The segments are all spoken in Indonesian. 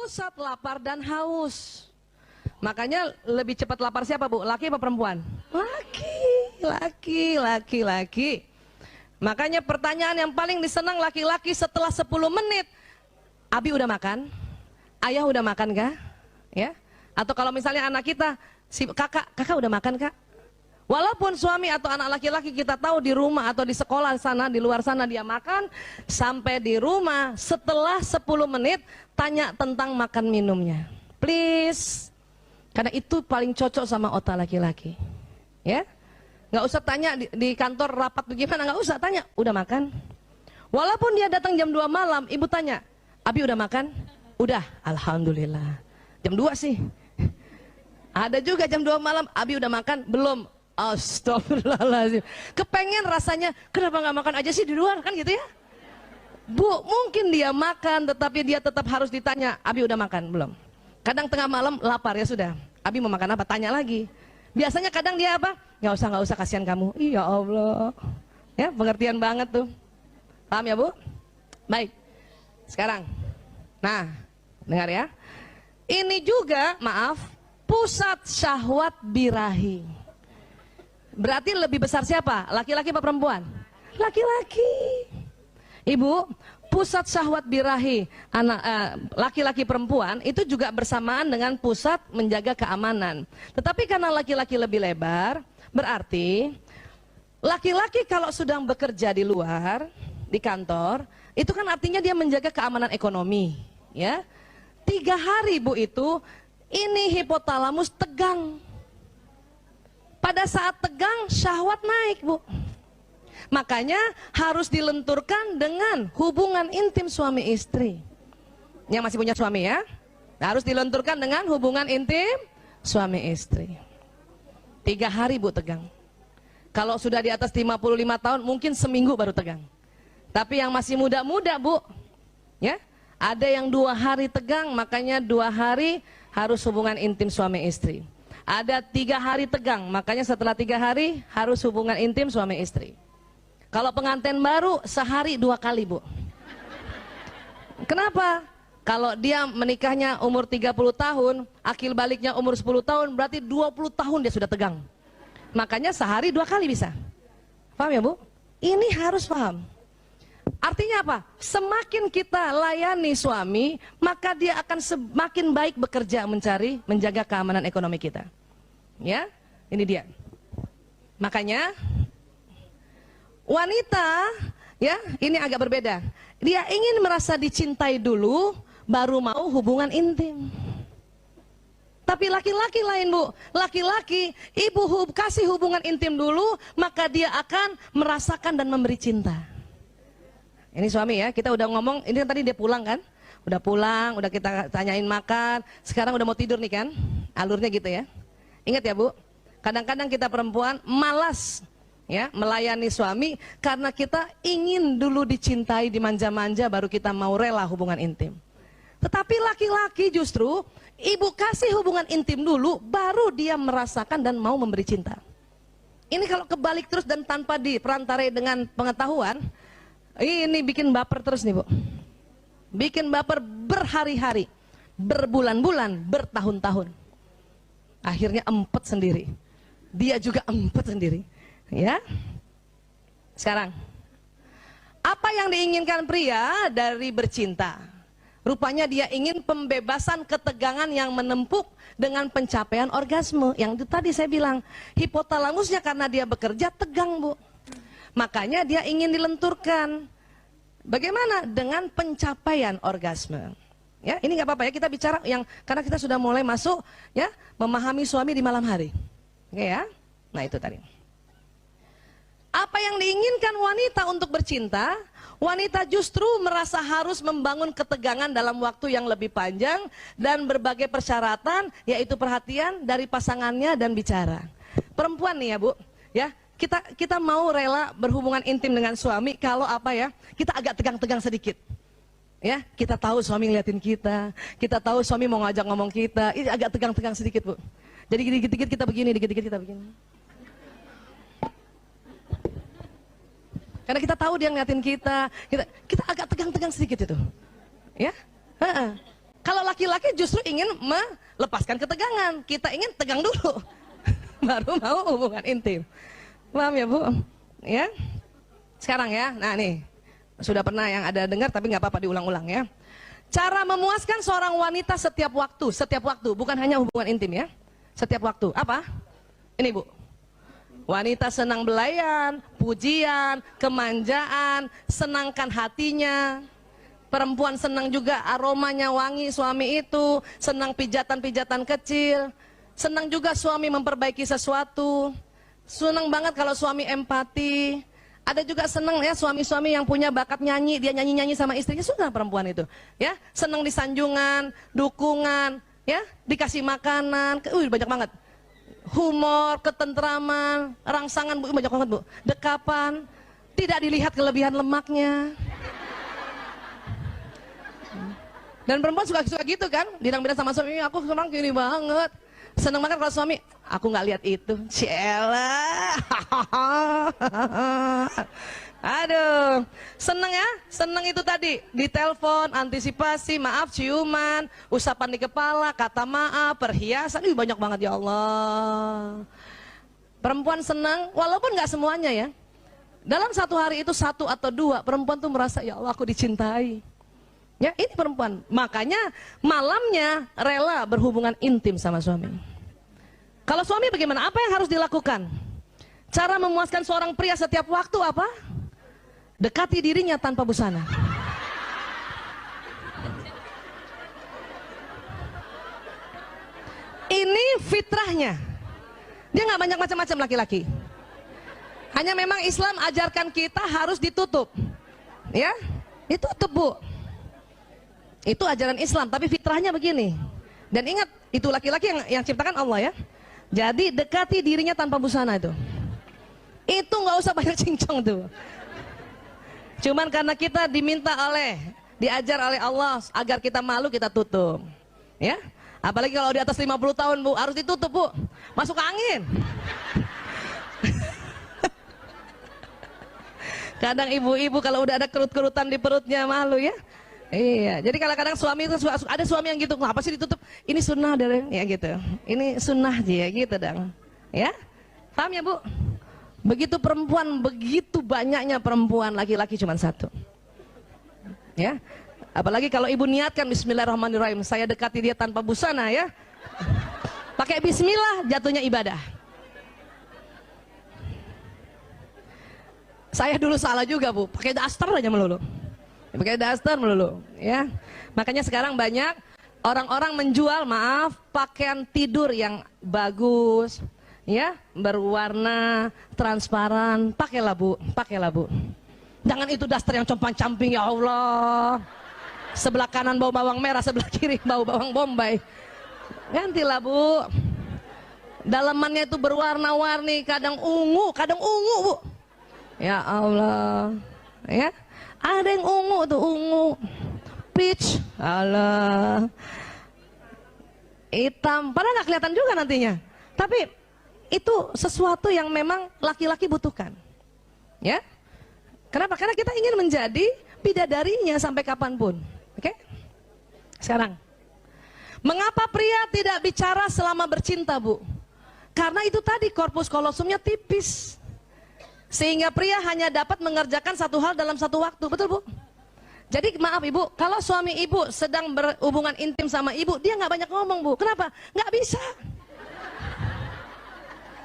pusat lapar dan haus. Makanya lebih cepat lapar siapa, Bu? Laki apa perempuan? Laki. Makanya pertanyaan yang paling disenang laki-laki setelah 10 menit, Abi udah makan? Ayah udah makan kah? Ya? Atau kalau misalnya anak kita, si kakak udah makan kak? Walaupun suami atau anak laki-laki kita tahu di rumah atau di sekolah sana, di luar sana dia makan, sampai di rumah setelah 10 menit tanya tentang makan minumnya. Please. Karena itu paling cocok sama otak laki-laki. Ya? Nggak usah tanya di kantor rapat bagaimana, nggak usah tanya, udah makan? Walaupun dia datang jam 2 malam, ibu tanya, Abi udah makan? Udah, alhamdulillah. Jam 2 sih. Ada juga jam 2 malam, Abi udah makan? Belum. Astagfirullahaladzim. Kepengen rasanya, kenapa nggak makan aja sih di luar, kan gitu ya? Bu, mungkin dia makan, tetapi dia tetap harus ditanya, Abi udah makan? Belum. Kadang tengah malam lapar, ya sudah. Abi mau makan apa? Tanya lagi. Biasanya kadang dia apa? Nggak usah, kasihan kamu. Iya Allah. Ya, pengertian banget tuh. Paham ya Bu? Baik. Sekarang. Nah, dengar ya. Ini juga, maaf, pusat syahwat birahi. Berarti lebih besar siapa? Laki-laki apa perempuan? Laki-laki. Ibu, pusat syahwat birahi anak laki-laki perempuan itu juga bersamaan dengan pusat menjaga keamanan. Tetapi karena laki-laki lebih lebar, berarti laki-laki kalau sedang bekerja di luar, di kantor, itu kan artinya dia menjaga keamanan ekonomi, ya. 3 hari Bu itu, ini hipotalamus tegang. Pada saat tegang, syahwat naik Bu. Makanya harus dilenturkan dengan hubungan intim suami istri. Yang masih punya suami ya, harus dilenturkan dengan hubungan intim suami istri. 3 hari Bu tegang. Kalau sudah di atas 55 tahun mungkin seminggu baru tegang. Tapi yang masih muda-muda Bu, ya, ada yang 2 hari tegang, makanya 2 hari harus hubungan intim suami istri. Ada 3 hari tegang, makanya setelah 3 hari harus hubungan intim suami istri. Kalau pengantin baru sehari 2 kali Bu. Kenapa? Kalau dia menikahnya umur 30 tahun, akil baliknya umur 10 tahun, berarti 20 tahun dia sudah tegang. Makanya sehari 2 kali bisa. Paham ya Bu? Ini harus paham. Artinya apa? Semakin kita layani suami, maka dia akan semakin baik bekerja menjaga keamanan ekonomi kita. Ya, ini dia. Makanya wanita, ya, ini agak berbeda. Dia ingin merasa dicintai dulu, baru mau hubungan intim. Tapi laki-laki lain Bu, laki-laki ibu kasih hubungan intim dulu, maka dia akan merasakan dan memberi cinta. Ini suami ya, kita udah ngomong, ini kan tadi dia pulang kan? Udah pulang, udah kita tanyain makan, sekarang udah mau tidur nih kan? Alurnya gitu ya. Ingat ya Bu, kadang-kadang kita perempuan malas ya melayani suami karena kita ingin dulu dicintai, dimanja-manja, baru kita mau rela hubungan intim. Tetapi laki-laki justru ibu kasih hubungan intim dulu, baru dia merasakan dan mau memberi cinta. Ini kalau kebalik terus dan tanpa diperantarai dengan pengetahuan, ini bikin baper terus nih Bu. Bikin baper berhari-hari, berbulan-bulan, bertahun-tahun. Akhirnya empet sendiri. Dia juga empet sendiri. Ya. Sekarang, apa yang diinginkan pria dari bercinta? Rupanya dia ingin pembebasan ketegangan yang menempuk dengan pencapaian orgasme. Yang itu tadi saya bilang, hipotalamusnya karena dia bekerja tegang Bu. Makanya dia ingin dilenturkan. Bagaimana? Dengan pencapaian orgasme. Ya, ini nggak apa-apa ya, kita bicara yang karena kita sudah mulai masuk ya memahami suami di malam hari. Oke ya. Nah, itu tadi. Apa yang diinginkan wanita untuk bercinta? Wanita justru merasa harus membangun ketegangan dalam waktu yang lebih panjang dan berbagai persyaratan, yaitu perhatian dari pasangannya dan bicara. Perempuan nih ya Bu, ya, kita mau rela berhubungan intim dengan suami kalau apa ya, kita agak tegang-tegang sedikit. Ya, kita tahu suami ngeliatin kita tahu suami mau ngajak ngomong kita, ini agak tegang-tegang sedikit Bu. Jadi dikit-dikit kita begini, dikit-dikit kita begini. Karena kita tahu dia ngeliatin kita agak tegang-tegang sedikit itu. Ya, Kalau laki-laki justru ingin melepaskan ketegangan, kita ingin tegang dulu, baru mau hubungan intim. Paham ya Bu? Ya. Sekarang ya, nah nih, sudah pernah yang ada dengar tapi nggak apa-apa diulang-ulang ya. Cara memuaskan seorang wanita setiap waktu, bukan hanya hubungan intim ya. Setiap waktu, apa? Ini Bu. Wanita senang belayan, pujian, kemanjaan, senangkan hatinya. Perempuan senang juga aromanya wangi suami itu, senang pijatan-pijatan kecil, senang juga suami memperbaiki sesuatu, senang banget kalau suami empati. Ada juga senang ya suami-suami yang punya bakat nyanyi, dia nyanyi-nyanyi sama istrinya, suka perempuan itu. Ya, senang disanjungan, dukungan, ya, dikasih makanan, banyak banget. Humor, ketentraman, rangsangan, Bu, banyak banget Bu. Dekapan, tidak dilihat kelebihan lemaknya. Dan perempuan suka gitu kan, bilang-bilang sama suami, aku senang gini banget. Senang banget kalau suami, aku nggak lihat itu. Ciela. Aduh, seneng ya, seneng itu tadi, ditelepon, antisipasi, maaf, ciuman, usapan di kepala, kata maaf, perhiasan, banyak banget ya Allah. Perempuan senang, walaupun nggak semuanya ya. Dalam satu hari itu 1 atau 2, perempuan tuh merasa, ya Allah aku dicintai. Ya, ini perempuan. Makanya malamnya rela berhubungan intim sama suami. Kalau suami bagaimana? Apa yang harus dilakukan? Cara memuaskan seorang pria setiap waktu apa? Dekati dirinya tanpa busana. Ini fitrahnya. Dia nggak banyak macam-macam laki-laki. Hanya memang Islam ajarkan kita harus ditutup. Ya, ditutup Bu. Itu ajaran Islam, tapi fitrahnya begini. Dan ingat, itu laki-laki yang ciptakan Allah ya. Jadi dekati dirinya tanpa busana itu. Itu nggak usah banyak cincong tuh. Cuman karena kita diajar oleh Allah agar kita malu, kita tutup. Ya. Apalagi kalau di atas 50 tahun Bu, harus ditutup Bu. Masuk angin. Kadang ibu-ibu kalau udah ada kerut-kerutan di perutnya malu ya. Iya, jadi kadang-kadang suami itu ada suami yang gitu, ngapa sih ditutup? Ini sunnah dari ya gitu. Ini sunnah aja ya gitu dong. Ya? Paham ya, Bu? Begitu perempuan, begitu banyaknya perempuan, laki-laki cuma 1. Ya. Apalagi kalau ibu niatkan bismillahirrahmanirrahim, saya dekati dia tanpa busana ya. Pakai bismillah, jatuhnya ibadah. Saya dulu salah juga Bu, pakai daster aja melulu. Pakai daster melulu, ya. Makanya sekarang banyak orang-orang menjual, maaf, pakaian tidur yang bagus, ya, berwarna transparan. Pakailah Bu, pakailah Bu. Jangan itu daster yang compang-camping ya Allah. Sebelah kanan bau bawang merah, sebelah kiri bau bawang bombay. Gantilah Bu. Dalamannya itu berwarna-warni, kadang ungu Bu. Ya Allah, ya. Ada yang ungu tuh, ungu, peach, alah, hitam, padahal nggak kelihatan juga nantinya. Tapi itu sesuatu yang memang laki-laki butuhkan, ya. Kenapa? Karena kita ingin menjadi bidadarinya sampai kapanpun. Oke? Sekarang, mengapa pria tidak bicara selama bercinta, Bu? Karena itu tadi korpus kolosumnya tipis. Sehingga pria hanya dapat mengerjakan satu hal dalam satu waktu, betul Bu? Jadi maaf Ibu, kalau suami Ibu sedang berhubungan intim sama Ibu, dia nggak banyak ngomong Bu. Kenapa? Nggak bisa.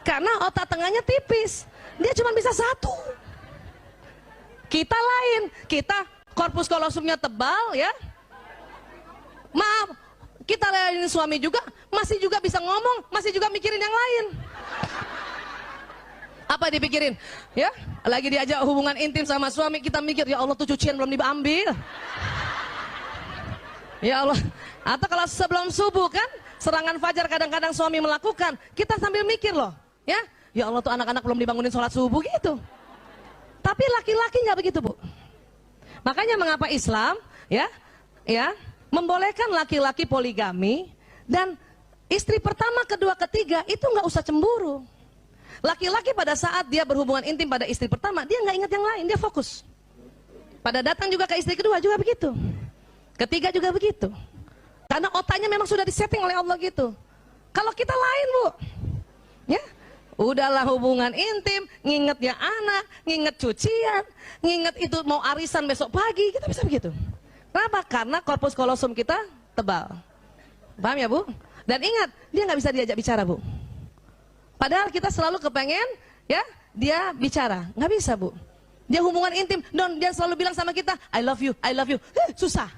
Karena otak tengahnya tipis, dia cuma bisa 1. Kita lain, kita korpus kolosumnya tebal ya. Maaf, kita lain suami juga, masih juga bisa ngomong, masih juga mikirin yang lain. Apa dipikirin? Ya, lagi diajak hubungan intim sama suami, kita mikir, ya Allah tuh cucian belum diambil. Ya Allah. Atau kalau sebelum subuh kan, serangan fajar kadang-kadang suami melakukan, kita sambil mikir loh, ya. Ya Allah tuh anak-anak belum dibangunin sholat subuh gitu. Tapi laki-laki nggak begitu Bu. Makanya mengapa Islam, ya, membolehkan laki-laki poligami dan istri pertama, kedua, ketiga itu nggak usah cemburu. Laki-laki pada saat dia berhubungan intim pada istri pertama, dia nggak ingat yang lain, dia fokus. Pada datang juga ke istri kedua juga begitu. Ketiga juga begitu. Karena otaknya memang sudah disetting oleh Allah gitu. Kalau kita lain, Bu. Ya. Udahlah hubungan intim, nginget ya anak, nginget cucian, nginget itu mau arisan besok pagi, kita bisa begitu. Kenapa? Karena korpus kolosum kita tebal. Paham ya, Bu? Dan ingat, dia nggak bisa diajak bicara, Bu. Padahal kita selalu kepengen, ya, dia bicara. Nggak bisa, Bu. Dia hubungan intim, dan dia selalu bilang sama kita, I love you, susah.